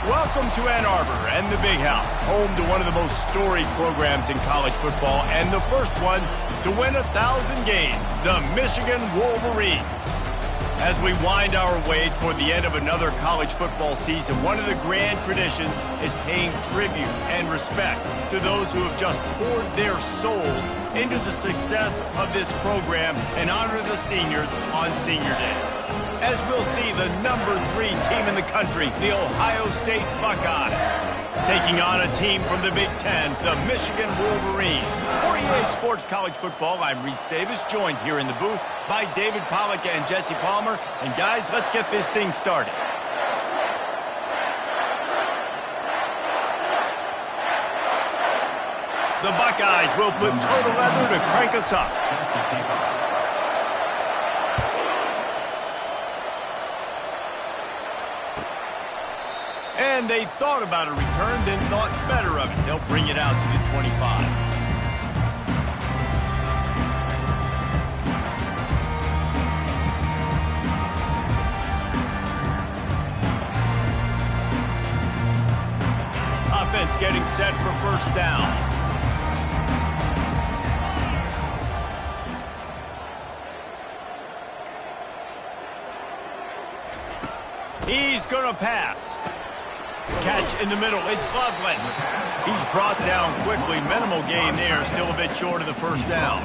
Welcome to Ann Arbor and the Big House, home to one of the most storied programs in college football and the first one to win 1,000 games, the Michigan Wolverines. As we wind our way toward the end of another college football season, one of the grand traditions is paying tribute and respect to those who have just poured their souls into the success of this program and honor the seniors on Senior Day. As we'll see the number 3 team in the country, the Ohio State Buckeyes, taking on a team from the Big Ten, the Michigan Wolverines. For EA Sports College Football, I'm Reese Davis, joined here in the booth by David Pollack and Jesse Palmer. And guys, let's get this thing started. The Buckeyes will put total leather to crank us up. And they thought about a return, then thought better of it. They'll bring it out to the 25. Offense getting set for first down. He's going to pass. Catch in the middle. It's Loveland. He's brought down quickly. Minimal gain there. Still a bit short of the first down.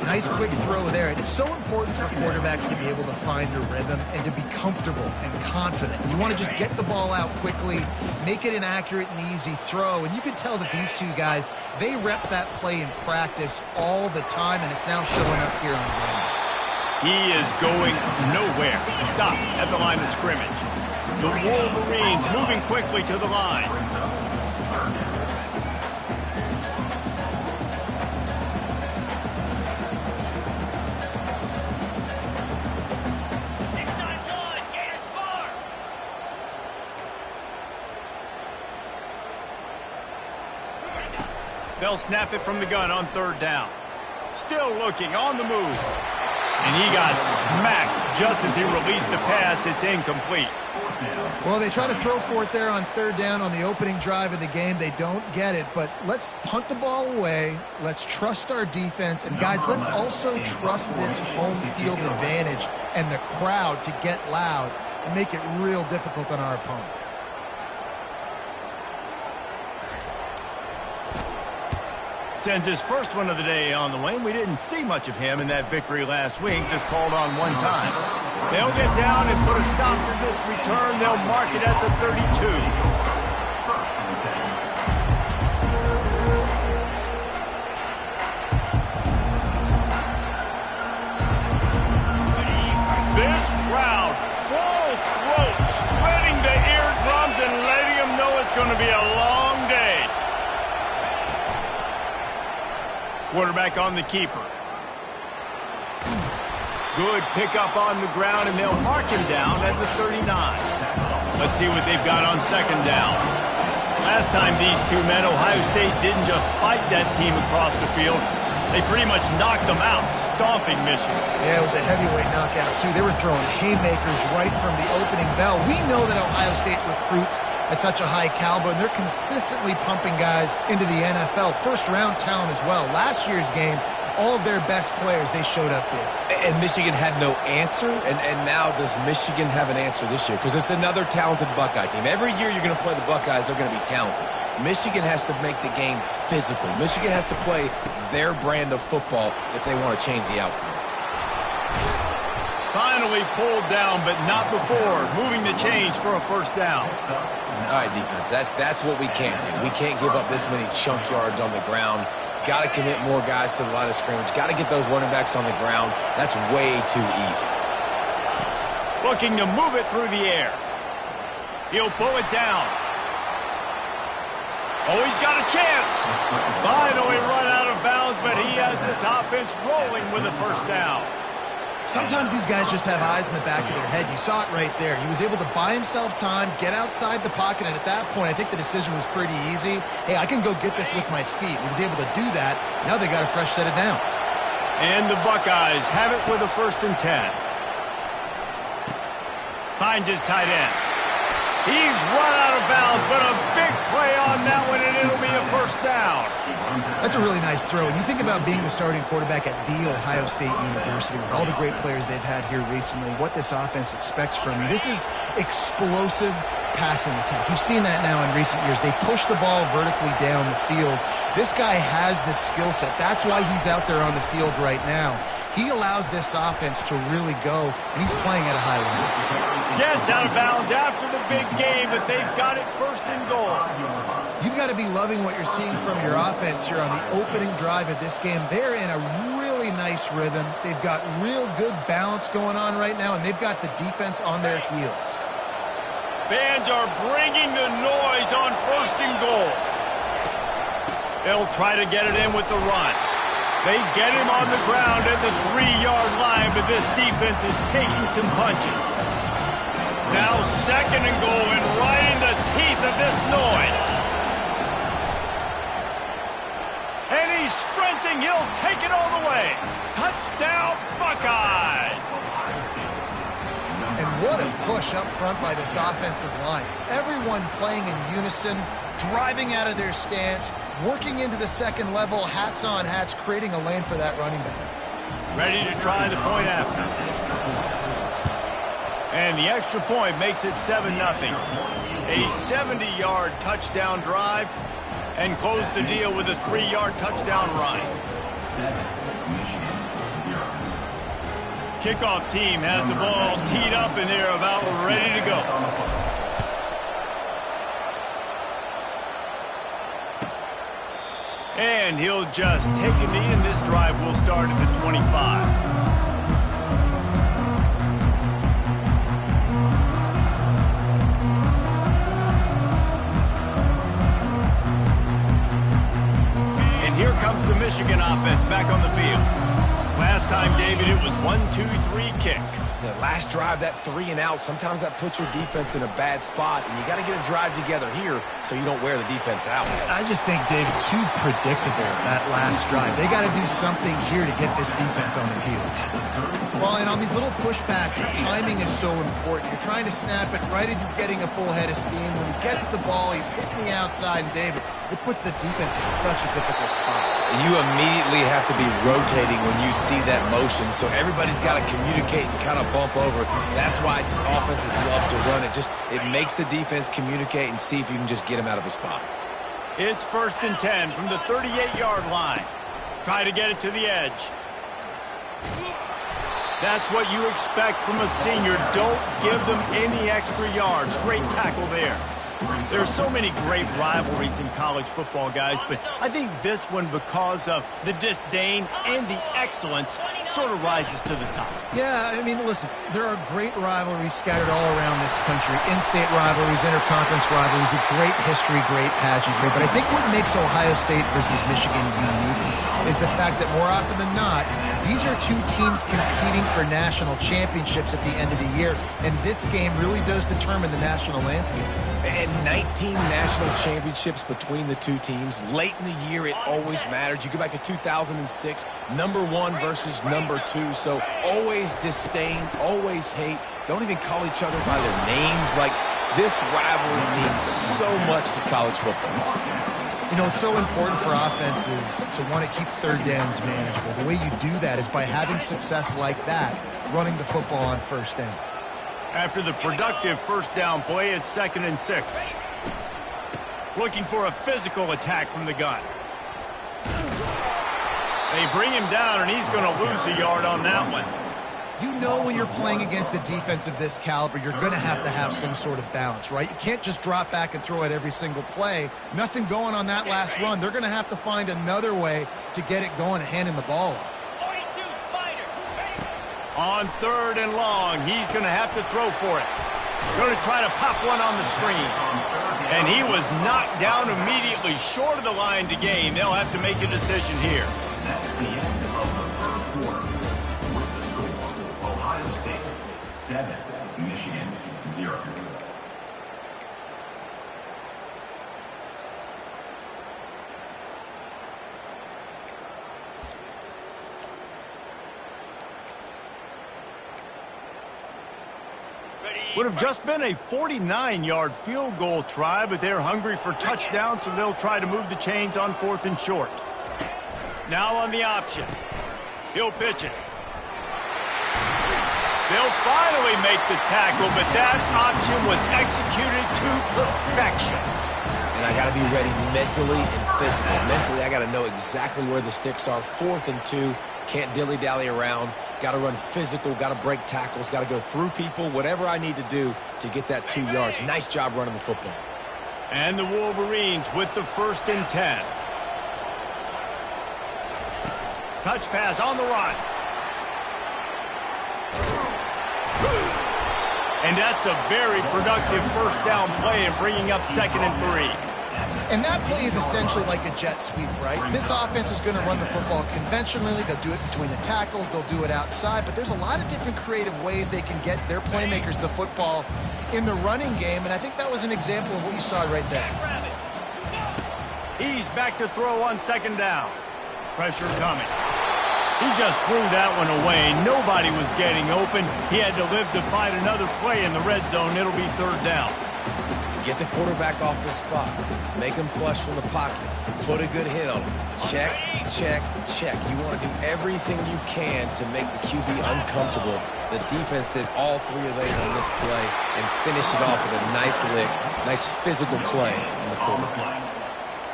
Nice quick throw there. And it's so important for quarterbacks to be able to find their rhythm and to be comfortable and confident. You want to just get the ball out quickly, make it an accurate and easy throw. And you can tell that these two guys, they rep that play in practice all the time, and it's now showing up here on the game. He is going nowhere. Stop at the line of scrimmage. The Wolverines moving quickly to the line. They'll snap it from the gun on third down. Still looking on the move. And he got smacked just as he released the pass. It's incomplete. Well, they try to throw for it there on third down on the opening drive of the game. They don't get it, but let's punt the ball away. Let's trust our defense. And, guys, let's also trust this home field advantage and the crowd to get loud and make it real difficult on our opponent. Sends his first one of the day on the way. We didn't see much of him in that victory last week, just called on one time. They'll get down and put a stop to this return. They'll mark it at the 32. This crowd, full throat, spreading the eardrums and letting them know it's going to be a long day. Quarterback on the keeper. Good pickup on the ground, and they'll mark him down at the 39. Let's see what they've got on second down. Last time these two met, Ohio State didn't just fight that team across the field. They pretty much knocked them out, stomping Michigan. Yeah, it was a heavyweight knockout, too. They were throwing haymakers right from the opening bell. We know that Ohio State recruits at such a high caliber, and they're consistently pumping guys into the NFL. First-round talent as well. Last year's game, all of their best players, they showed up there. And Michigan had no answer, and now does Michigan have an answer this year? Because it's another talented Buckeye team. Every year you're going to play the Buckeyes, they're going to be talented. Michigan has to make the game physical. Michigan has to play their brand of football if they want to change the outcome. Finally pulled down, but not before. Moving the chains for a first down. All right, defense, that's what we can't do. We can't give up this many chunk yards on the ground. Got to commit more guys to the line of scrimmage. Got to get those running backs on the ground. That's way too easy. Looking to move it through the air. He'll pull it down. Oh, he's got a chance. Finally run out of bounds, but he has this offense rolling with a first down. Sometimes these guys just have eyes in the back of their head. You saw it right there. He was able to buy himself time, get outside the pocket, and at that point, I think the decision was pretty easy. Hey, I can go get this with my feet. He was able to do that. Now they got a fresh set of downs. And the Buckeyes have it with a 1st and 10. Finds his tight end. He's run out of bounds, but a big play on that one, and it'll be a first down. That's a really nice throw. When you think about being the starting quarterback at The Ohio State University with all the great players they've had here recently, what this offense expects from you, this is explosive passing attack. You've seen that now in recent years. They push the ball vertically down the field. This guy has this skill set. That's why he's out there on the field right now. He allows this offense to really go, and he's playing at a high level. Gets out of bounds after the big game, but they've got it first and goal. You've got to be loving what you're seeing from your offense here on the opening drive of this game. They're in a really nice rhythm. They've got real good balance going on right now, and they've got the defense on their heels. Fans are bringing the noise on first and goal. They'll try to get it in with the run. They get him on the ground at the 3-yard line, but this defense is taking some punches. Now second and goal, and right in the teeth of this noise. And he's sprinting. He'll take it all the way. Touchdown, Buckeyes. And what a push up front by this offensive line. Everyone playing in unison, driving out of their stance, working into the second level, hats on hats, creating a lane for that running back. Ready to try the point after. And the extra point makes it 7-0. A 70-yard touchdown drive, and close the deal with a 3-yard touchdown run. Kickoff team has the ball teed up, and they're about ready to go. And he'll just take a knee, and this drive will start at the 25. And here comes the Michigan offense back on the field. Last time, David, it was 1-2-3 kick. The last drive, that 3 and out, sometimes that puts your defense in a bad spot, and you got to get a drive together here so you don't wear the defense out. I just think, David, too predictable, that last drive. They got to do something here to get this defense on their heels. Well, and on these little push passes, timing is so important. You're trying to snap it right as he's getting a full head of steam. When he gets the ball, he's hitting the outside, and David, it puts the defense in such a difficult spot. You immediately have to be rotating when you see that motion, so everybody's got to communicate and kind of bump over. That's why offenses love to run it. It makes the defense communicate and see if you can just get him out of a spot. It's 1st and 10 from the 38-yard line. Try to get it to the edge. That's what you expect from a senior. Don't give them any extra yards. Great tackle there. There's so many great rivalries in college football, guys, but I think this one, because of the disdain and the excellence, sort of rises to the top. Yeah, I mean, listen, there are great rivalries scattered all around this country. In-state rivalries, interconference rivalries, a great history, great pageantry. But I think what makes Ohio State versus Michigan unique is the fact that more often than not, these are two teams competing for national championships at the end of the year, and this game really does determine the national landscape. And 19 national championships between the two teams. Late in the year, it always mattered. You go back to 2006, number 1 versus number 2. So always disdain, always hate. Don't even call each other by their names. Like, this rivalry means so much to college football. You know, it's so important for offenses to want to keep third downs manageable. The way you do that is by having success like that, running the football on first down. After the productive first down play, it's 2nd and 6. Looking for a physical attack from the gun. They bring him down, and he's going to lose a yard on that one. You know when you're playing against a defense of this caliber, you're going to have some sort of balance, right? You can't just drop back and throw it every single play. Nothing going on that last run. They're going to have to find another way to get it going and handing the ball off. On 3rd and long, he's going to have to throw for it. Going to try to pop one on the screen. And he was knocked down immediately short of the line to gain. They'll have to make a decision here. That's the end of the third quarter with the score: Ohio State 7, Michigan 0. Ready, Would have just been a 49-yard field goal try, but they're hungry for touchdown, so they'll try to move the chains on 4th and short. Now on the option. He'll pitch it. They'll finally make the tackle, but that option was executed to perfection. And I got to be ready mentally and physically. Mentally, I got to know exactly where the sticks are. 4th and 2. Can't dilly-dally around. Got to run physical. Got to break tackles. Got to go through people. Whatever I need to do to get that 2 yards. Nice job running the football. And the Wolverines with the 1st and 10. Touch pass on the run. And that's a very productive first down play and bringing up 2nd and 3. And that play is essentially like a jet sweep, right? This offense is going to run the football conventionally. They'll do it between the tackles. They'll do it outside. But there's a lot of different creative ways they can get their playmakers the football in the running game. And I think that was an example of what you saw right there. He's back to throw on 2nd down. Pressure coming. He just threw that one away. Nobody was getting open. He had to live to find another play in the red zone. It'll be 3rd down. Get the quarterback off his spot. Make him flush from the pocket. Put a good hit on him. Check, check, check. You want to do everything you can to make the QB uncomfortable. The defense did all 3 of those on this play and finished it off with a nice lick, nice physical play on the quarterback.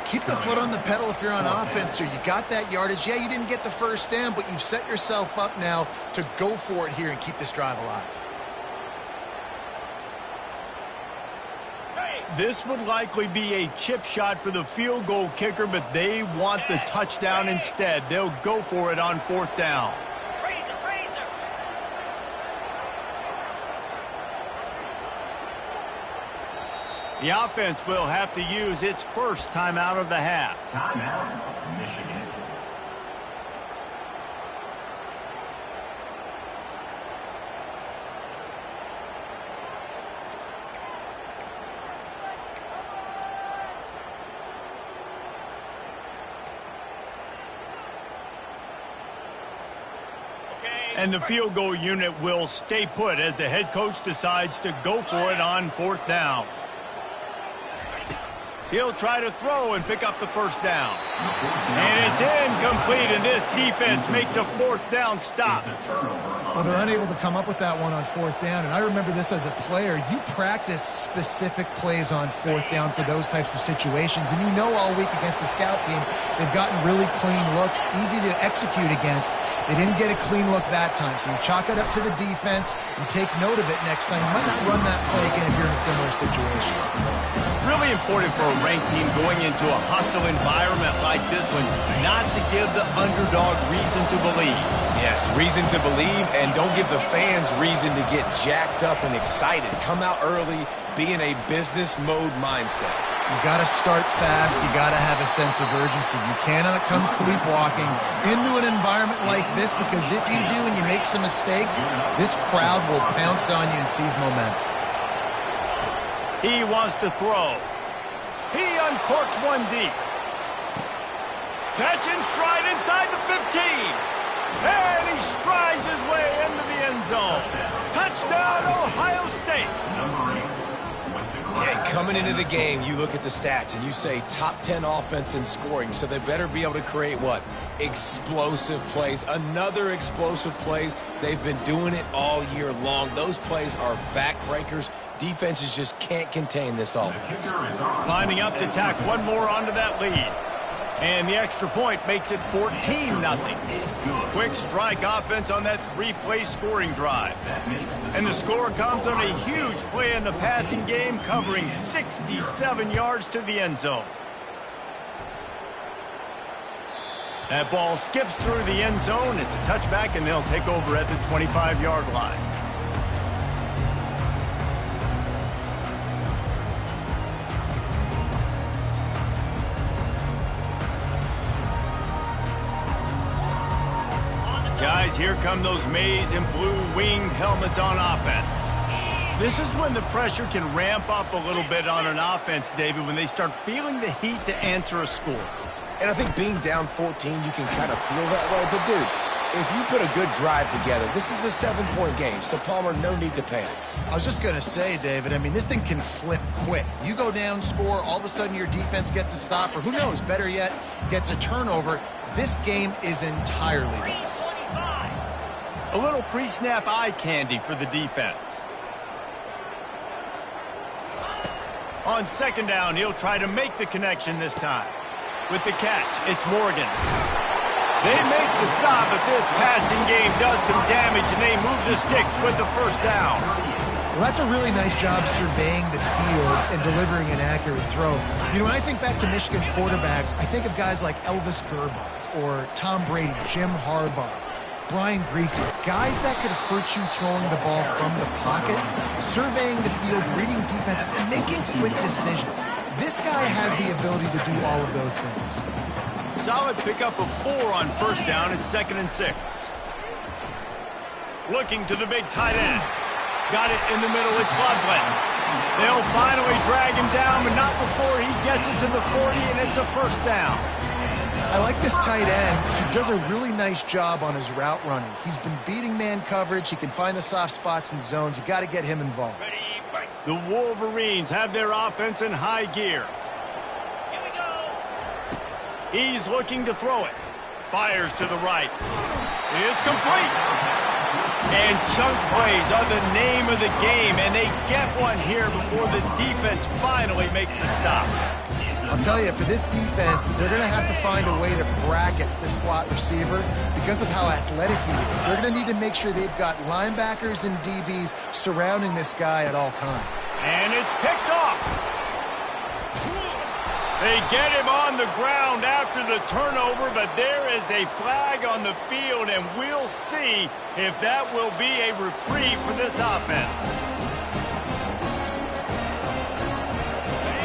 Keep the foot on the pedal if you're on offense here. You got that yardage. Yeah, you didn't get the first down, but you've set yourself up now to go for it here and keep this drive alive. This would likely be a chip shot for the field goal kicker, but they want the touchdown instead. They'll go for it on 4th down. The offense will have to use its first timeout of the half. Timeout, Michigan. And the field goal unit will stay put as the head coach decides to go for it on 4th down. He'll try to throw and pick up the first down. And it's incomplete, and this defense makes a 4th down stop. Well, they're unable to come up with that one on 4th down, and I remember this as a player. You practice specific plays on 4th down for those types of situations, and you know all week against the scout team, they've gotten really clean looks, easy to execute against. They didn't get a clean look that time, so you chalk it up to the defense and take note of it next time. You might not run that play again if you're in a similar situation. Really important for a ranked team going into a hostile environment like this one, not to give the underdog reason to believe. Yes, reason to believe, and don't give the fans reason to get jacked up and excited. Come out early, be in a business mode mindset. You got to start fast. You got to have a sense of urgency. You cannot come sleepwalking into an environment like this, because if you do and you make some mistakes, this crowd will pounce on you and seize momentum. He wants to throw. He uncorks one deep. Catch and stride inside the 15. And he strides his way into the end zone. Touchdown, Ohio State. And coming into the game, you look at the stats and you say top 10 offense in scoring, so they better be able to create what? Explosive plays. Another explosive plays. They've been doing it all year long. Those plays are backbreakers. Defenses just can't contain this offense. Climbing up to tack one more onto that lead. And the extra point makes it 14-0. Quick strike offense on that 3-play scoring drive. And the score comes on a huge play in the passing game, covering 67 yards to the end zone. That ball skips through the end zone. It's a touchback, and they'll take over at the 25-yard line. Guys, here come those maize and blue winged helmets on offense. This is when the pressure can ramp up a little bit on an offense, David, when they start feeling the heat to answer a score. And I think being down 14, you can kind of feel that way. But, dude, if you put a good drive together, this is a 7-point game, so Palmer, no need to panic. I was just going to say, David, I mean, this thing can flip quick. You go down, score, all of a sudden your defense gets a stop, or who knows, better yet, gets a turnover. This game is entirely different. A little pre-snap eye candy for the defense. On second down, he'll try to make the connection this time. With the catch, it's Morgan. They make the stop, but this passing game does some damage, and they move the sticks with the first down. Well, that's a really nice job surveying the field and delivering an accurate throw. You know, when I think back to Michigan quarterbacks, I think of guys like Elvis Gerbach or Tom Brady, Jim Harbaugh, Brian Griese, guys that could hurt you throwing the ball from the pocket, surveying the field, reading defenses, and making quick decisions. This guy has the ability to do all of those things. Solid pickup of 4 on first down. It's 2nd and 6. Looking to the big tight end. Got it in the middle. It's Loveland. They'll finally drag him down, but not before he gets it to the 40, and it's a first down. I like this tight end. He does a really nice job on his route running. He's been beating man coverage. He can find the soft spots and zones. You got to get him involved. The Wolverines have their offense in high gear. Here we go. He's looking to throw it. Fires to the right. It's complete. And chunk plays are the name of the game, and they get one here before the defense finally makes the stop. I'll tell you, for this defense, they're going to have to find a way to bracket this slot receiver because of how athletic he is. They're going to need to make sure they've got linebackers and DBs surrounding this guy at all times. And it's picked off. They get him on the ground after the turnover, but there is a flag on the field, and we'll see if that will be a reprieve for this offense.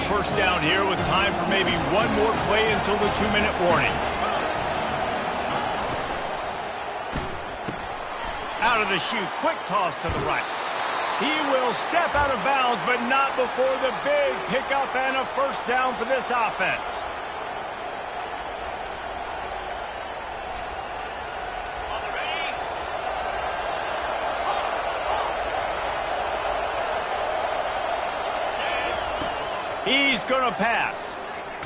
First down here with time for maybe one more play until the 2-minute warning. Out of the chute, quick toss to the right. He will step out of bounds, but not before the big pickup and a first down for this offense. He's going to pass.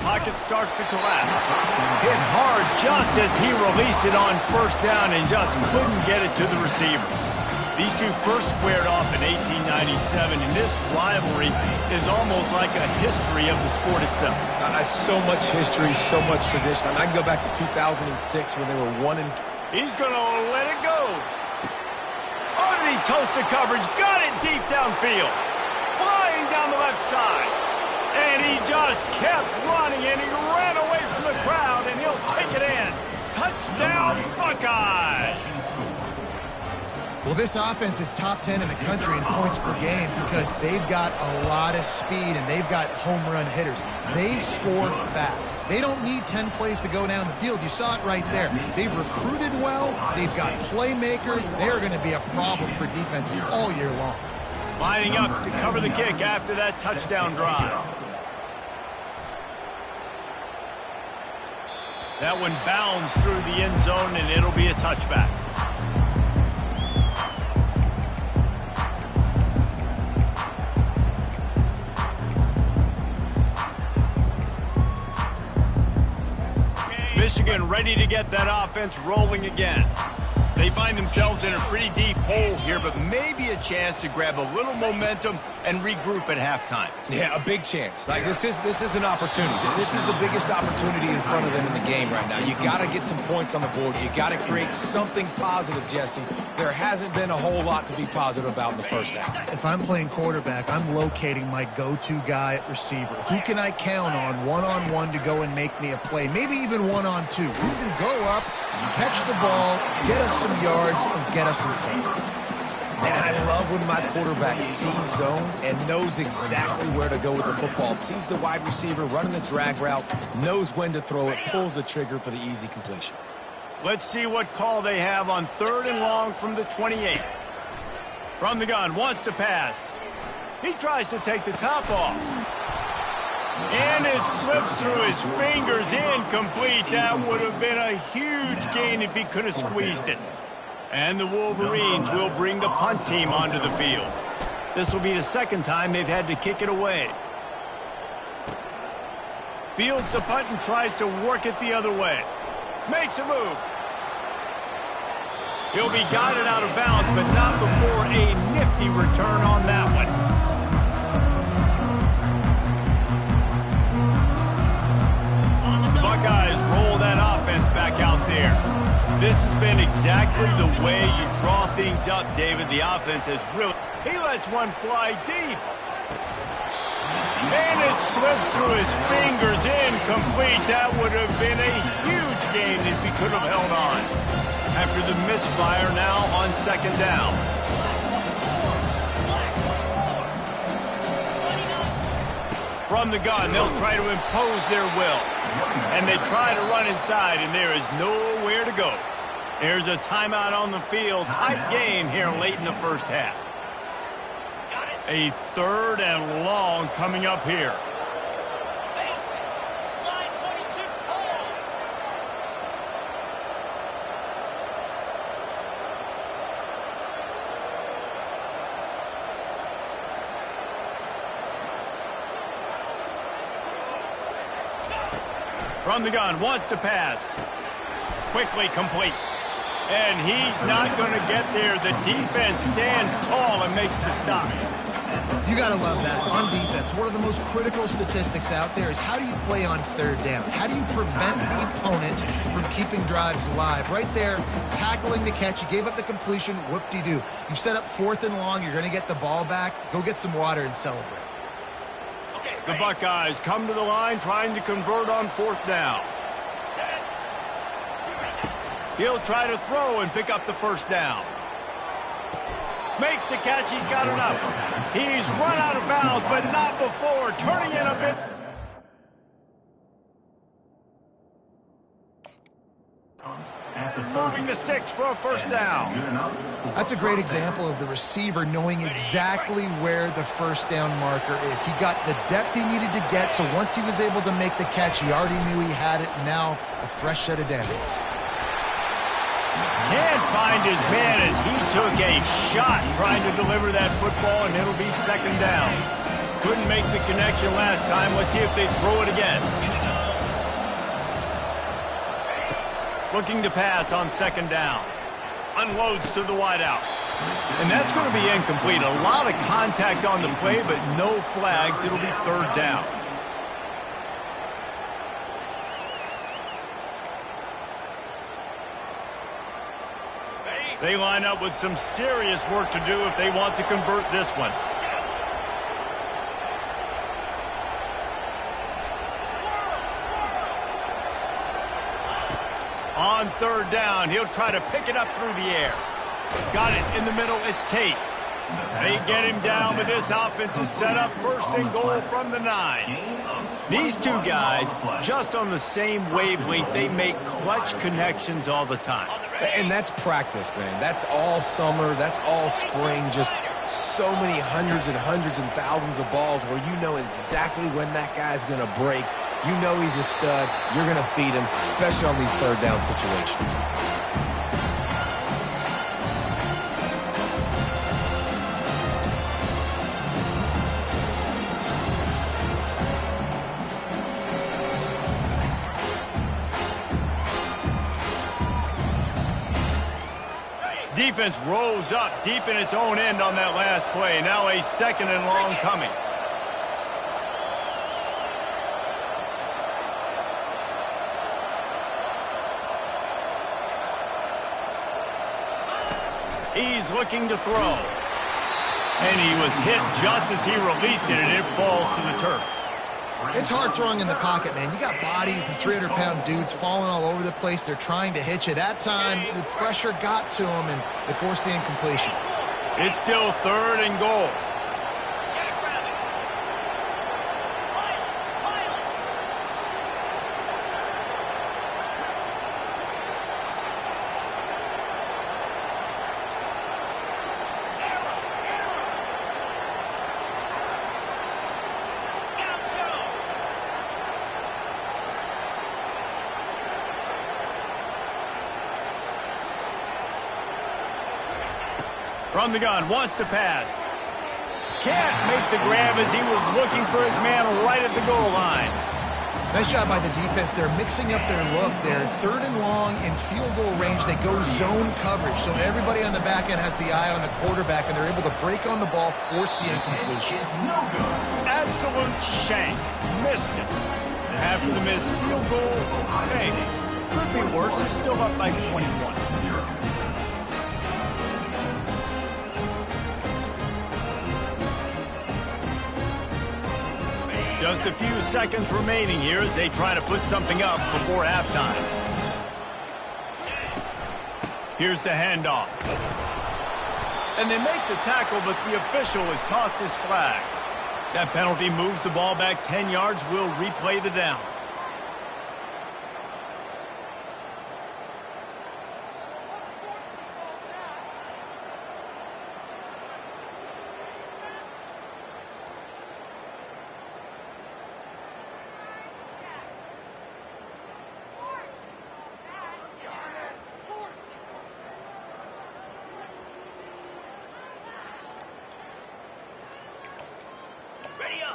Pocket starts to collapse. Hit hard just as he released it on first down and just couldn't get it to the receiver. These two first squared off in 1897, and this rivalry is almost like a history of the sport itself. So much history, so much tradition. I can go back to 2006 when they were 1-2. He's going to let it go. Oh, did he toast the coverage? Got it deep downfield. Flying down the left side. And he just kept running, and he ran away from the crowd, and he'll take it in. Touchdown, Buckeyes! Well, this offense is top 10 in the country in points per game because they've got a lot of speed and they've got home run hitters. They score fast. They don't need 10 plays to go down the field. You saw it right there. They've recruited well. They've got playmakers. They're going to be a problem for defenses all year long. Lining up to cover the kick after that touchdown drive. That one bounds through the end zone, and it'll be a touchback. Michigan ready to get that offense rolling again. They find themselves in a pretty deep hole here, but maybe a chance to grab a little momentum and regroup at halftime. Yeah, a big chance. Like this is an opportunity. This is the biggest opportunity in front of them in the game right now. You got to get some points on the board. You got to create something positive, Jesse. There hasn't been a whole lot to be positive about in the first half. If I'm playing quarterback, I'm locating my go-to guy at receiver. Who can I count on one-on-one to go and make me a play? Maybe even one-on-two. Who can go up, catch the ball, get us some yards, and get us some points. And I love when my quarterback sees zone and knows exactly where to go with the football. Sees the wide receiver running the drag route, knows when to throw it, pulls the trigger for the easy completion. Let's see what call they have on 3rd and long from the 28. From the gun, wants to pass. He tries to take the top off. And it slips through his fingers, incomplete. That would have been a huge gain if he could have squeezed it. And the Wolverines will bring the punt team onto the field. This will be the second time they've had to kick it away. Fields the punt and tries to work it the other way. Makes a move. He'll be guided out of bounds, but not before a nifty return on that one. The Buckeyes roll that offense back out there. This has been exactly the way you draw things up, David. The offense has really... He lets one fly deep. And it slips through his fingers, incomplete. That would have been a huge gain if he could have held on. After the misfire, now on second down. From the gun, they'll try to impose their will. And they try to run inside, and there is nowhere to go. There's a timeout on the field. Tight game here late in the first half. A third and long coming up here. From the gun, wants to pass. Quickly complete. And he's not going to get there. The defense stands tall and makes the stop. You got to love that. On defense, one of the most critical statistics out there is how do you play on third down? How do you prevent the opponent from keeping drives alive? Right there, tackling the catch. You gave up the completion. Whoop-de-doo. You set up fourth and long. You're going to get the ball back. Go get some water and celebrate. The Buckeyes come to the line trying to convert on fourth down. He'll try to throw and pick up the first down. Makes the catch. He's got enough. He's run out of bounds, but not before turning in a bit. Moving the sticks for a first down. That's a great example of the receiver knowing exactly where the first down marker is. He got the depth he needed to get, so once he was able to make the catch, he already knew he had it. Now a fresh set of downs. Can't find his man as he took a shot trying to deliver that football, and it'll be second down. Couldn't make the connection last time. Let's see if they throw it again. Looking to pass on second down. Unloads to the wideout. And that's going to be incomplete. A lot of contact on the play, but no flags. It'll be third down. They line up with some serious work to do if they want to convert this one. On third down, he'll try to pick it up through the air. Got it in the middle. It's Tate. They get him down, but this offense is set up first and goal from the 9. These two guys, just on the same wavelength, they make clutch connections all the time. And that's practice, man. That's all summer. That's all spring. Just so many hundreds and thousands of balls where you know exactly when that guy's going to break. You know he's a stud. You're going to feed him, especially on these third down situations. Defense rose up deep in its own end on that last play. Now a second and long coming. He's looking to throw. And he was hit just as he released it, and it falls to the turf. It's hard throwing in the pocket, man. You got bodies and 300-pound dudes falling all over the place. They're trying to hit you. That time, the pressure got to him, and it forced the incompletion. It's still third and goal. From the gun, wants to pass. Can't make the grab as he was looking for his man right at the goal line. Nice job by the defense. They're mixing up their look. They're 3rd and long in field goal range. They go zone coverage. So everybody on the back end has the eye on the quarterback, and they're able to break on the ball, force the incompletion. Absolute shank. Missed it. After the missed field goal, thanks. Could be worse. They're still up by 21. Just a few seconds remaining here as they try to put something up before halftime. Here's the handoff. And they make the tackle, but the official has tossed his flag. That penalty moves the ball back 10 yards. We'll replay the down.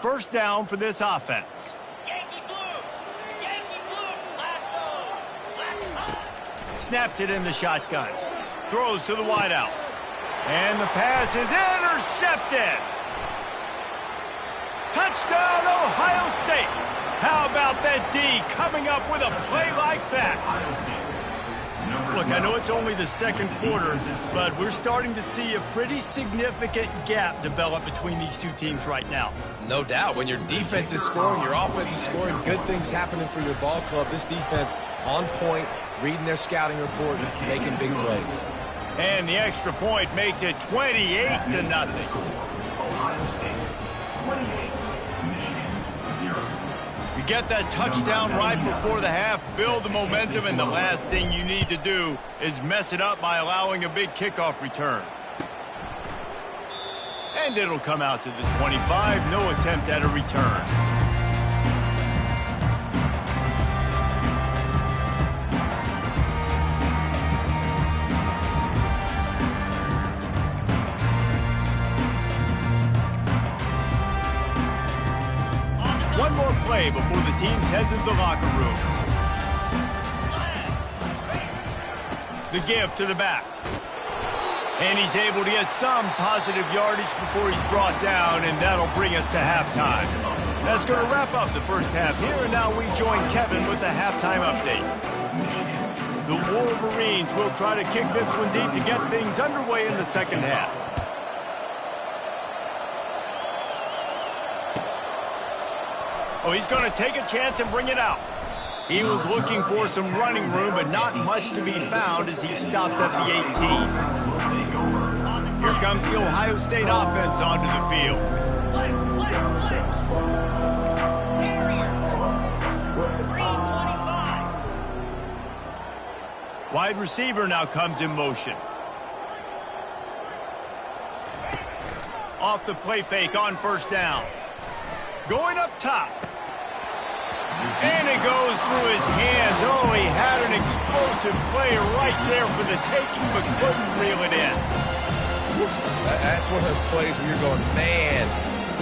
First down for this offense. Yankee blue, lasso. Snaps it in the shotgun. Throws to the wideout. And the pass is intercepted. Touchdown, Ohio State. How about that D coming up with a play like that? Look, I know it's only the second quarter, but we're starting to see a pretty significant gap develop between these two teams right now. No doubt. When your defense is scoring, your offense is scoring, good things happening for your ball club. This defense on point, reading their scouting report, making big plays. And the extra point makes it 28-0. Ohio State 28, Michigan 0. You get that touchdown right before the half, build the momentum, and the last thing you need to do is mess it up by allowing a big kickoff return. And it'll come out to the 25, no attempt at a return. One more play before the teams head to the locker rooms. The give to the back. And he's able to get some positive yardage before he's brought down, and that'll bring us to halftime. That's going to wrap up the first half here, and now we join Kevin with the halftime update. The Wolverines will try to kick this one deep to get things underway in the second half. Oh, he's going to take a chance and bring it out. He was looking for some running room, but not much to be found as he stopped at the 18. Here comes the Ohio State offense onto the field. Wide receiver now comes in motion. Off the play fake on first down. Going up top. And it goes through his hands. Oh, he had an explosive play right there for the taking, but couldn't reel it in. That's one of those plays where you're going, man,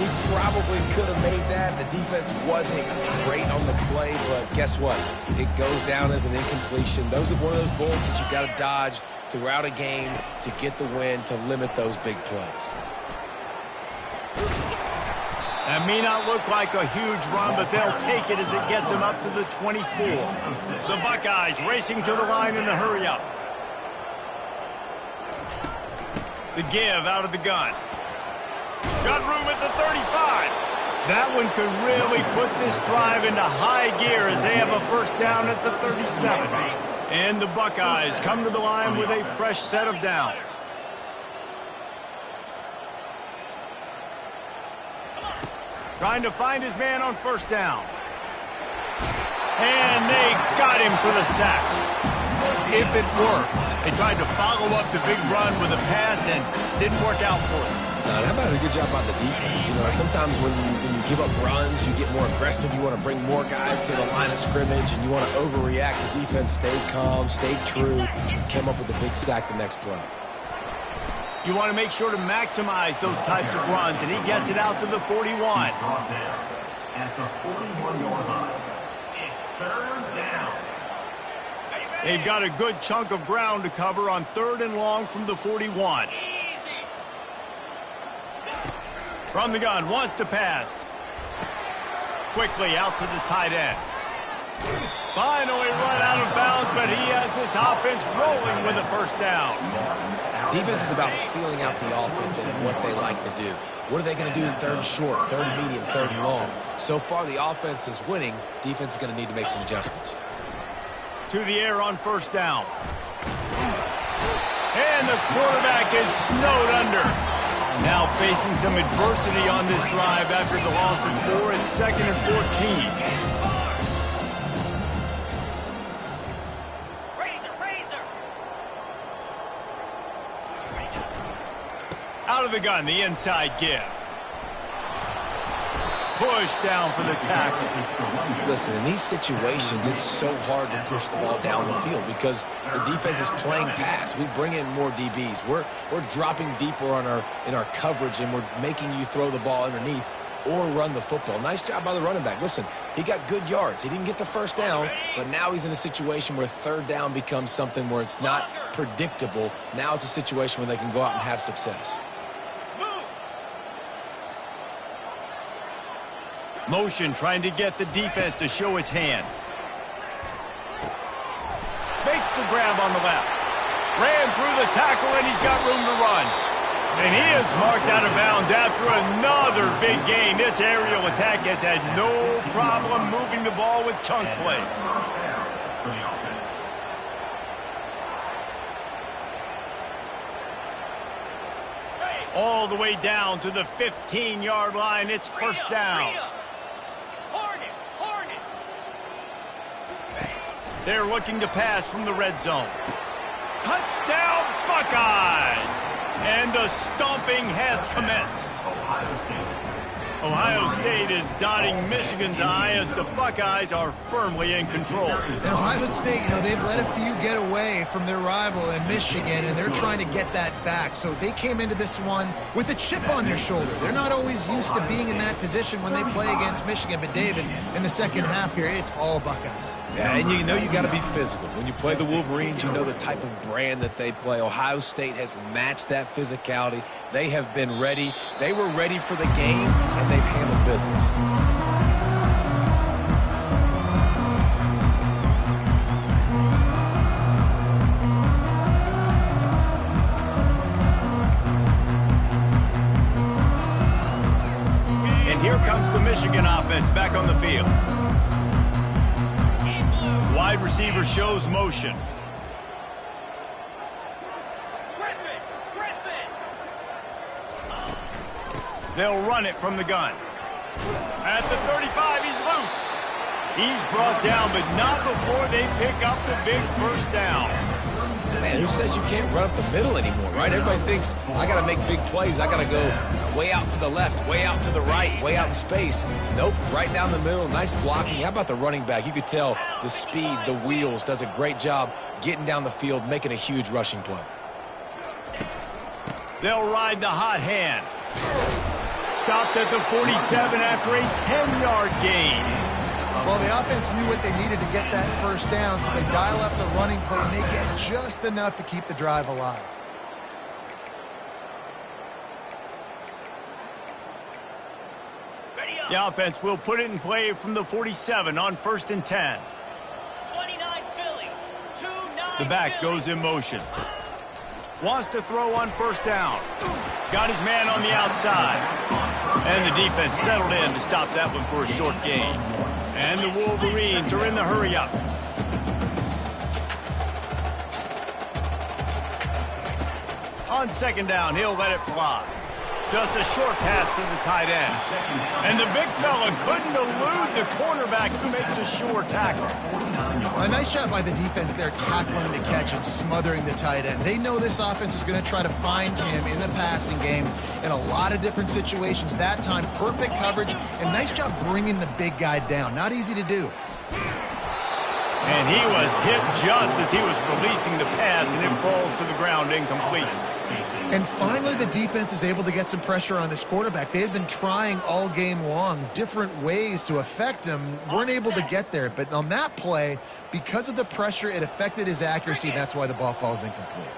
he probably could have made that. The defense wasn't great on the play, but guess what? It goes down as an incompletion. Those are one of those bullets that you got to dodge throughout a game to get the win, to limit those big plays. That may not look like a huge run, but they'll take it as it gets them up to the 24. The Buckeyes racing to the line in a hurry-up. The give out of the gun. Got room at the 35. That one could really put this drive into high gear as they have a first down at the 37. And the Buckeyes come to the line with a fresh set of downs. Trying to find his man on first down. And they got him for the sack. If it works. They tried to follow up the big run with a pass and didn't work out for them. How about a good job by the defense? You know, sometimes when you give up runs, you get more aggressive. You want to bring more guys to the line of scrimmage, and you want to overreact. The defense stayed calm, stayed true, came up with a big sack the next play. You want to make sure to maximize those types of runs, and he gets it out to the 41. Brought down at the 41-yard line. It's third down. They've got a good chunk of ground to cover on 3rd and long from the 41. Easy. From the gun, wants to pass. Quickly out to the tight end. Finally run out of bounds, but he has this offense rolling with a first down. Defense is about feeling out the offense and what they like to do. What are they going to do in 3rd and short, 3rd and medium, 3rd and long? So far, the offense is winning. Defense is going to need to make some adjustments. To the air on 1st down. And the quarterback is snowed under. Now facing some adversity on this drive after the loss of 4. It's 2nd and 14. Out of the gun, the inside give. Push down for the tackle. Listen, in these situations, it's so hard to push the ball down the field because the defense is playing pass. We bring in more DBs. We're dropping deeper in our coverage, and we're making you throw the ball underneath or run the football. Nice job by the running back. Listen, he got good yards. He didn't get the first down, but now he's in a situation where 3rd down becomes something where it's not predictable. Now it's a situation where they can go out and have success. Motion trying to get the defense to show his hand. Makes the grab on the left. Ran through the tackle, and he's got room to run. And he is marked out of bounds after another big gain. This aerial attack has had no problem moving the ball with chunk plays. All the way down to the 15-yard line. It's 1st down. They're looking to pass from the red zone. Touchdown, Buckeyes! And the stomping has commenced. Ohio State is dotting Michigan's eye as the Buckeyes are firmly in control. And Ohio State, they've let a few get away from their rival in Michigan, and they're trying to get that back. So they came into this one with a chip on their shoulder. They're not always used to being in that position when they play against Michigan. But, David, in the second half here, it's all Buckeyes. Yeah, and you got to be physical. When you play the Wolverines, you know the type of brand that they play. Ohio State has matched that physicality. They have been ready. They were ready for the game, and they've handled business. And here comes the Michigan offense back on the field. Wide receiver shows motion. They'll run it from the gun. At the 35, he's loose. He's brought down, but not before they pick up the big 1st down. Man, who says you can't run up the middle anymore, right? Everybody thinks, I got to make big plays. I got to go way out to the left, way out to the right, way out in space. Nope, right down the middle. Nice blocking. How about the running back? You could tell the speed, the wheels, does a great job getting down the field, making a huge rushing play. They'll ride the hot hand. Stopped at the 47 after a 10-yard gain. Well, the offense knew what they needed to get that 1st down, so they dial up the running play, and they get just enough to keep the drive alive. The offense will put it in play from the 47 on 1st and 10. 29 Philly. 2-9 The back goes in motion. Wants to throw on 1st down. Got his man on the outside. And the defense settled in to stop that one for a short gain. And the Wolverines are in the hurry-up. On 2nd down, he'll let it fly. Just a short pass to the tight end. And the big fella couldn't elude the cornerback who makes a sure tackle. A nice job by the defense there, tackling the catch and smothering the tight end. They know this offense is going to try to find him in the passing game in a lot of different situations. That time, perfect coverage, and nice job bringing the big guy down. Not easy to do. And he was hit just as he was releasing the pass, and it falls to the ground incomplete. And finally, the defense is able to get some pressure on this quarterback. They had been trying all game long different ways to affect him. Weren't able to get there. But on that play, because of the pressure, it affected his accuracy. And that's why the ball falls incomplete.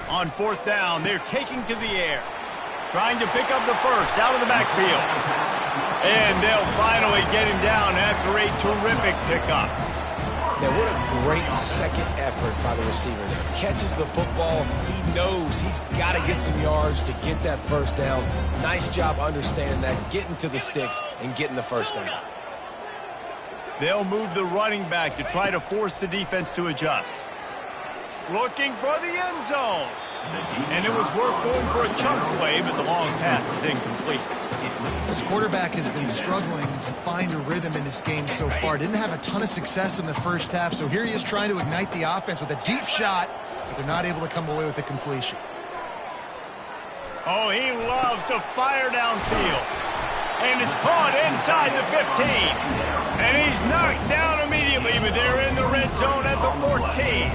On fourth down, they're taking to the air. Trying to pick up the first out of the backfield. And they'll finally get him down after a terrific pickup. Now, what a great second effort by the receiver there. Catches the football. He knows he's got to get some yards to get that first down. Nice job understanding that, getting to the sticks and getting the first down. They'll move the running back to try to force the defense to adjust. Looking for the end zone. And it was worth going for a chunk play, but the long pass is incomplete. This quarterback has been struggling to find a rhythm in this game so far. Didn't have a ton of success in the first half, so here he is trying to ignite the offense with a deep shot, but they're not able to come away with the completion. Oh, he loves to fire downfield. And it's caught inside the 15. And he's knocked down immediately, but they're in the red zone at the 14.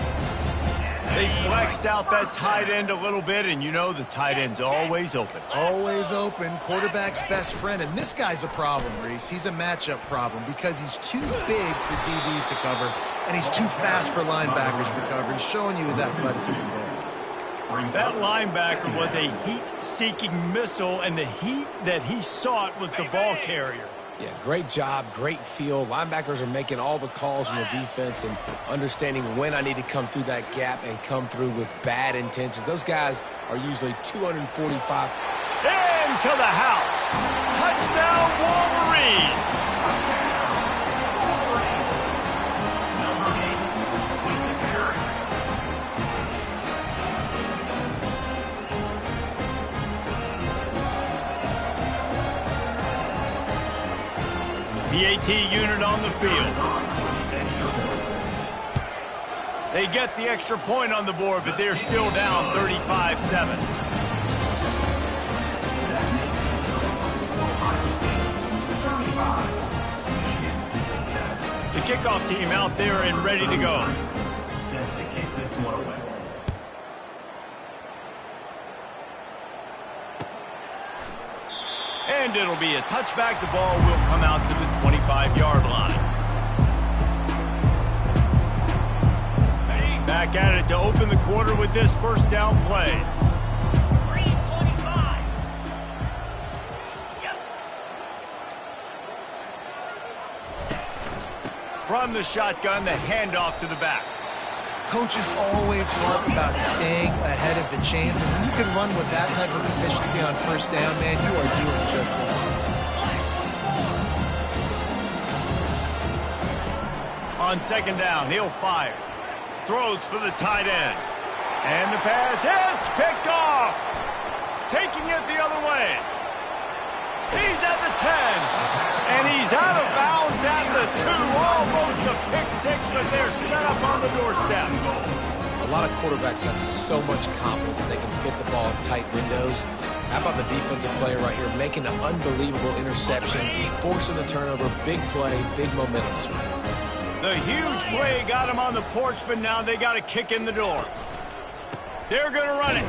They flexed out that tight end a little bit, and you know the tight end's always open. Always open, quarterback's best friend. And this guy's a problem, Reese. He's a matchup problem because he's too big for DBs to cover, and he's too fast for linebackers to cover. He's showing you his athleticism there. That linebacker was a heat-seeking missile, and the heat that he sought was the ball carrier. Yeah, great job, great feel. Linebackers are making all the calls in the defense and understanding when I need to come through that gap and come through with bad intentions. Those guys are usually 245. Into the house. Touchdown, Wolverine. The AT unit on the field. They get the extra point on the board, but they're still down 35-7. The kickoff team out there and ready to go. Set to kick this one away. And it'll be a touchback. The ball will come out to the 25-yard line. Back at it to open the quarter with this first down play. 3:25. Yep. From the shotgun, the handoff to the back. Coaches always harp about staying ahead of the chains, and when you can run with that type of efficiency on first down, man, you are doing just that. On second down, he'll fire. Throws for the tight end. And the pass hits, picked off. Taking it the other way. He's at the 10. And he's out of bounds at the 2. Almost a pick six, but they're set up on the doorstep. A lot of quarterbacks have so much confidence that they can fit the ball in tight windows. How about the defensive player right here making an unbelievable interception, forcing the turnover, big play, big momentum swing. The huge play got him on the porch, but now they got to kick in the door. They're going to run it.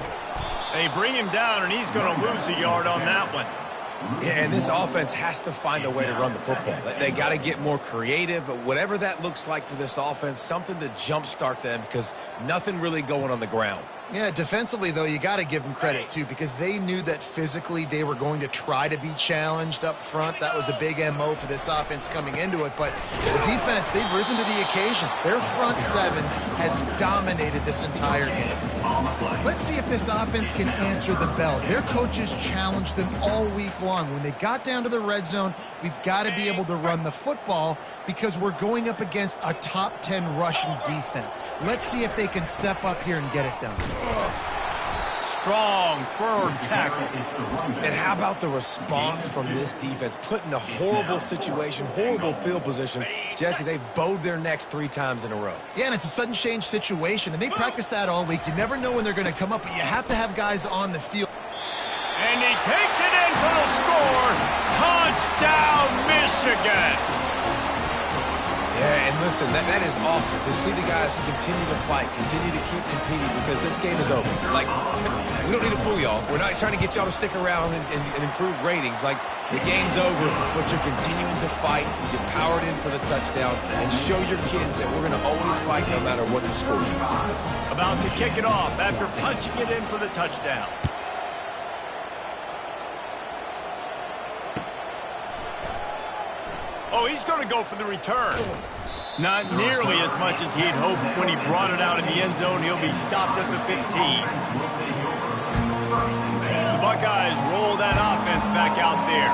They bring him down, and he's going to lose a yard on that one. Yeah, and this offense has to find a way to run the football. They got to get more creative, whatever that looks like for this offense, something to jumpstart them because nothing really going on the ground. Yeah, defensively, though, you got to give them credit, too, because they knew that physically they were going to try to be challenged up front. That was a big MO for this offense coming into it. But the defense, they've risen to the occasion. Their front seven has dominated this entire game. Let's see if this offense can answer the bell. Their coaches challenged them all week long. When they got down to the red zone, we've got to be able to run the football because we're going up against a top 10 rushing defense. Let's see if they can step up here and get it done. Strong, firm tackle. And how about the response from this defense? Put in a horrible situation, horrible field position. Jesse, they've bowed their necks 3 times in a row. Yeah, and it's a sudden change situation, and they practice that all week. You never know when they're going to come up, but you have to have guys on the field. And he takes it in for the score. Touchdown, Michigan. Yeah, and Listen, that is awesome to see the guys continue to fight, continue to keep competing, because this game is over. Like, we don't need to fool y'all. We're not trying to get y'all to stick around and improve ratings. Like, the game's over, but you're continuing to fight. You powered in for the touchdown, and show your kids that we're going to always fight no matter what the score is. About to kick it off after punching it in for the touchdown. Oh, he's going to go for the return. Not nearly as much as he'd hoped when he brought it out in the end zone. He'll be stopped at the 15. The Buckeyes roll that offense back out there.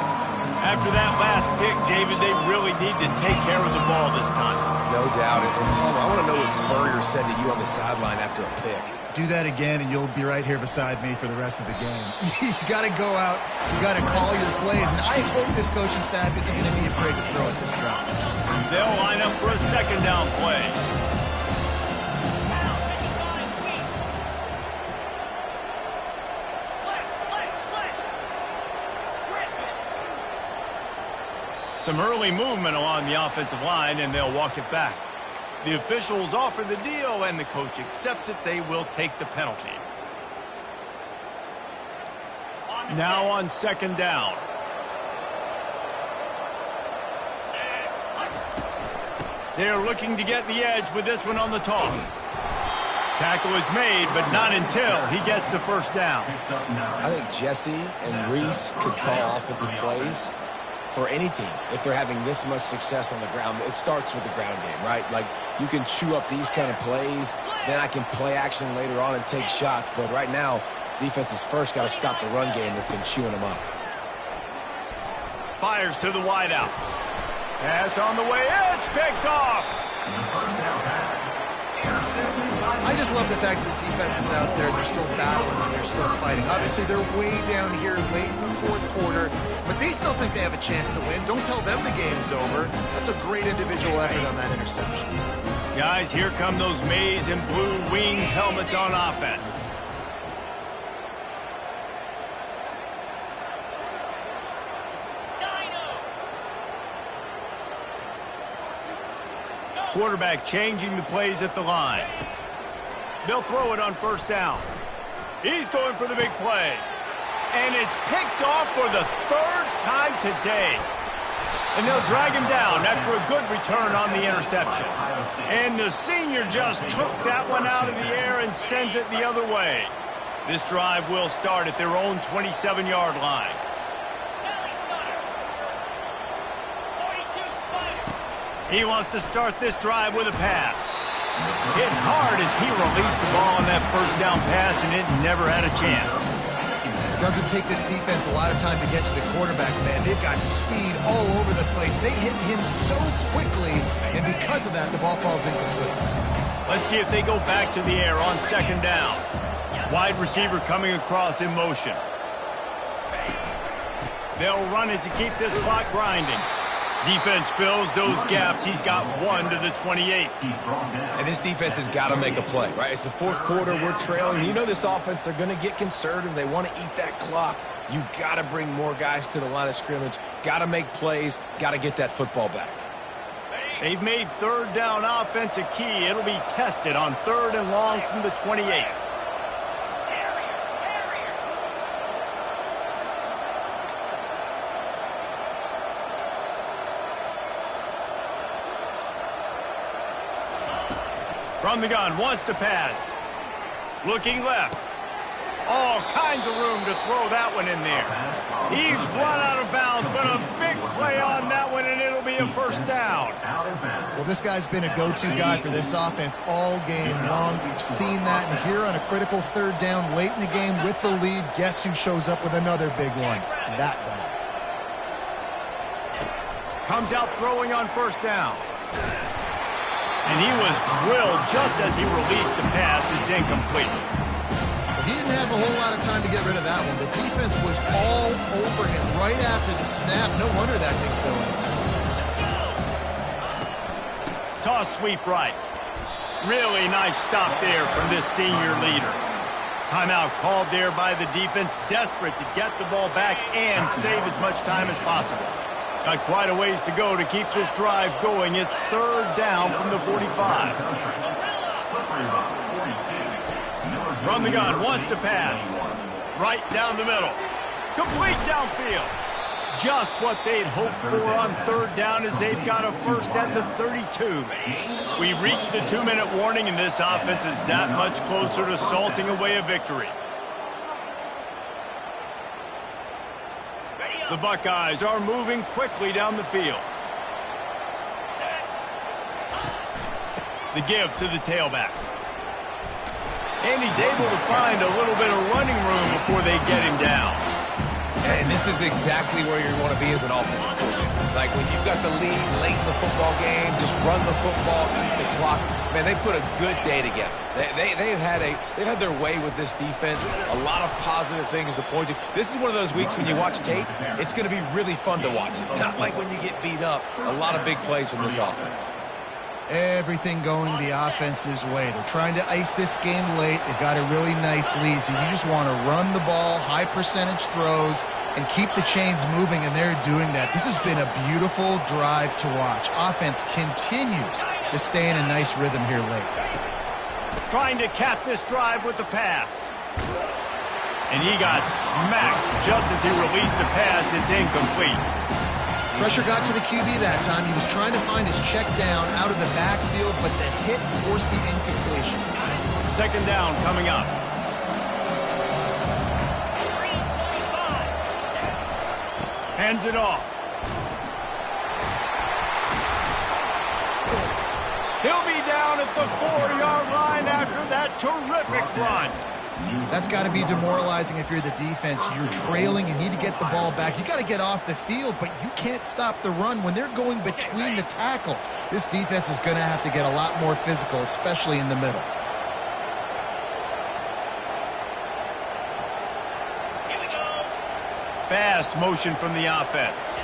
After that last pick, David, they really need to take care of the ball this time. No doubt. And Palmer, I want to know what Spurrier said to you on the sideline after a pick. Do that again, and you'll be right here beside me for the rest of the game. You got to go out. You got to call your plays, and I hope this coaching staff isn't going to be afraid to throw at this drive. They'll line up for a second down play. Some early movement along the offensive line, and they'll walk it back. The officials offer the deal, and the coach accepts it. They will take the penalty. Now on second down. They're looking to get the edge with this one on the toss. Tackle is made, but not until he gets the first down. I think Jesse and Reese could call offensive plays for any team if they're having this much success on the ground. It starts with the ground game, right? Like, you can chew up these kind of plays, then I can play action later on and take shots. But right now, defense has first got to stop the run game that's been chewing them up. Fires to the wideout. Pass on the way. It's picked off. I just love the fact that the defense is out there. They're still battling and they're still fighting. Obviously, they're way down here late in the fourth quarter, but they still think they have a chance to win. Don't tell them the game's over. That's a great individual effort on that interception. Guys, here come those maize and blue winged helmets on offense. Quarterback changing the plays at the line. They'll throw it on first down. He's going for the big play. And it's picked off for the third time today. And they'll drag him down after a good return on the interception. And the senior just took that one out of the air and sends it the other way. This drive will start at their own 27-yard line. He wants to start this drive with a pass. Hit hard as he released the ball on that first down pass, and it never had a chance. It doesn't take this defense a lot of time to get to the quarterback, man. They've got speed all over the place. They hit him so quickly, and because of that, the ball falls incomplete. Let's see if they go back to the air on second down. Wide receiver coming across in motion. They'll run it to keep this clock grinding. Defense fills those gaps. He's got one to the 28. And this defense has got to make a play, right? It's the fourth quarter. We're trailing. You know this offense, they're going to get conservative. They want to eat that clock. You got to bring more guys to the line of scrimmage. Got to make plays. Got to get that football back. They've made third down offense a key. It'll be tested on third and long from the 28. From the gun, wants to pass. Looking left. All kinds of room to throw that one in there. He's run out of bounds, but a big play on that one, and it'll be a first down. Well, this guy's been a go-to guy for this offense all game long. We've seen that, and here on a critical third down late in the game with the lead, guess who shows up with another big one? That guy. Comes out throwing on first down. And he was drilled just as he released the pass. It's incomplete. He didn't have a whole lot of time to get rid of that one. The defense was all over him right after the snap. No wonder that thing fell in. Toss sweep right. Really nice stop there from this senior leader. Timeout called there by the defense, desperate to get the ball back and save as much time as possible. Got quite a ways to go to keep this drive going. It's third down from the 45. From the gun, wants to pass. Right down the middle. Complete downfield. Just what they'd hoped for on third down as they've got a first at the 32. We've reached the 2-minute warning, and this offense is that much closer to salting away a victory. The Buckeyes are moving quickly down the field. The give to the tailback. And he's able to find a little bit of running room before they get him down. And this is exactly where you want to be as an offensive coordinator. Like when you've got the lead late in the football game, just run the football, eat the clock. Man, they put a good day together. They've had their way with this defense. A lot of positive things to point to. This is one of those weeks when you watch tape, it's going to be really fun to watch it. Not like when you get beat up. A lot of big plays from this offense. Everything going the offense's way. They're trying to ice this game late. They've got a really nice lead, so you just want to run the ball, high percentage throws, and keep the chains moving, and they're doing that. This has been a beautiful drive to watch. Offense continues to stay in a nice rhythm here late. Trying to cap this drive with the pass. And he got smacked just as he released the pass. It's incomplete. Pressure got to the QB that time. He was trying to find his check down out of the backfield, but the hit forced the incompletion. Second down coming up. Hands it off. He'll be down at the 4-yard line after that terrific run. That's got to be demoralizing if you're the defense. You're trailing. You need to get the ball back. You got to get off the field, but you can't stop the run when they're going between the tackles. This defense is going to have to get a lot more physical, especially in the middle. Here we go. Fast motion from the offense.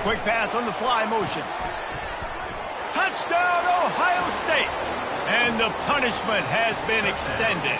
Quick pass on the fly motion. Touchdown, Ohio State. And the punishment has been extended.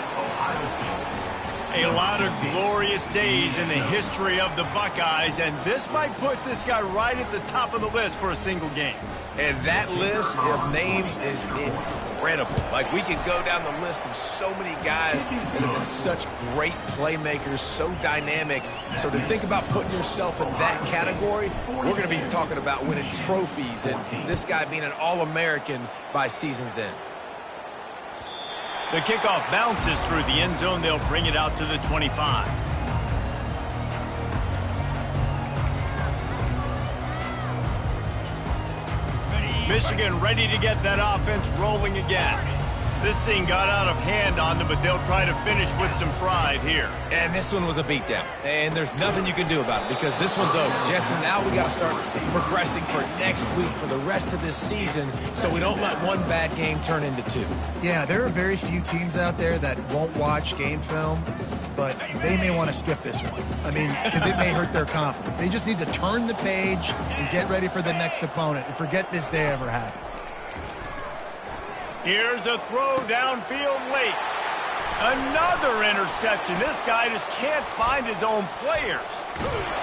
A lot of glorious days in the history of the Buckeyes, and this might put this guy right at the top of the list for a single game. And that list of names is incredible. Like, we can go down the list of so many guys that have been such great playmakers, so dynamic. So to think about putting yourself in that category, we're going to be talking about winning trophies and this guy being an All-American by season's end. The kickoff bounces through the end zone. They'll bring it out to the 25. Michigan ready to get that offense rolling again. This thing got out of hand on them, but they'll try to finish with some pride here. And this one was a beatdown. And there's nothing you can do about it because this one's over. Jesse, now we got to start progressing for next week, for the rest of this season, so we don't let one bad game turn into two. Yeah, there are very few teams out there that won't watch game film, but they may want to skip this one. I mean, because it may hurt their confidence. They just need to turn the page and get ready for the next opponent and forget this day ever happened. Here's a throw downfield late. Another interception. This guy just can't find his own players.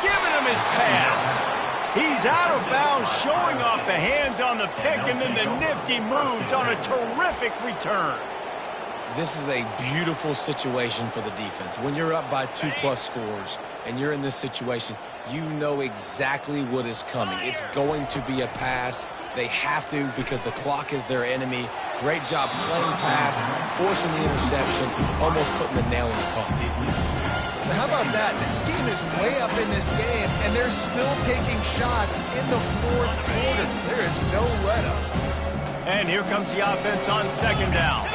Giving him his pass. He's out of bounds, showing off the hands on the pick, and then the nifty moves on a terrific return. This is a beautiful situation for the defense. When you're up by 2+ scores and you're in this situation, you know exactly what is coming. It's going to be a pass. They have to because the clock is their enemy. Great job playing pass, forcing the interception, almost putting the nail in the coffin. But how about that? This team is way up in this game, and they're still taking shots in the fourth quarter. There is no let-up. And here comes the offense on second down.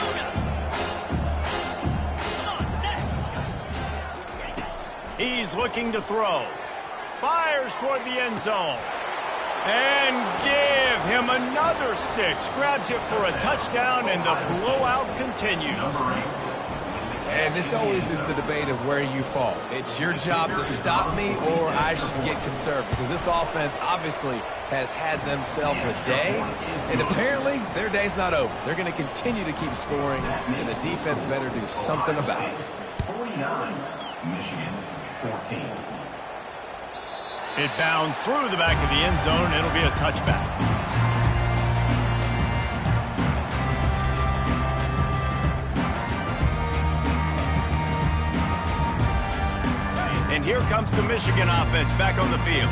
He's looking to throw. Fires toward the end zone. And give him another 6. Grabs it for a touchdown, and the blowout continues. And this always is the debate of where you fall. It's your job to stop me, or I should get conservative. Because this offense obviously has had themselves a day, and apparently their day's not over. They're going to continue to keep scoring, and the defense better do something about it. 49, Michigan, 14. It bounds through the back of the end zone, and it'll be a touchback. And here comes the Michigan offense back on the field.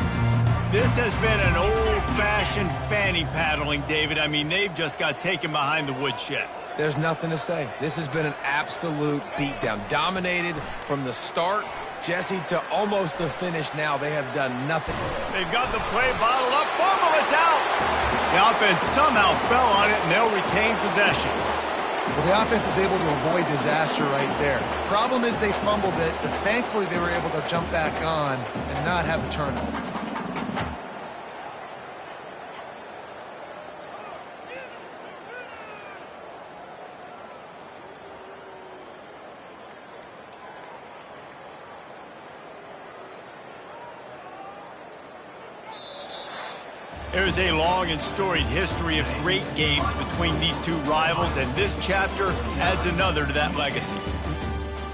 This has been an old-fashioned fanny paddling, David. I mean, they've just got taken behind the woodshed. There's nothing to say. This has been an absolute beatdown. Dominated from the start, Jesse, to almost the finish now. They have done nothing. They've got the play bottled up. Fumble, it's out. The offense somehow fell on it, and they'll retain possession. Well, the offense is able to avoid disaster right there. Problem is they fumbled it, but thankfully they were able to jump back on and not have a turnover. There is a long and storied history of great games between these two rivals, and this chapter adds another to that legacy.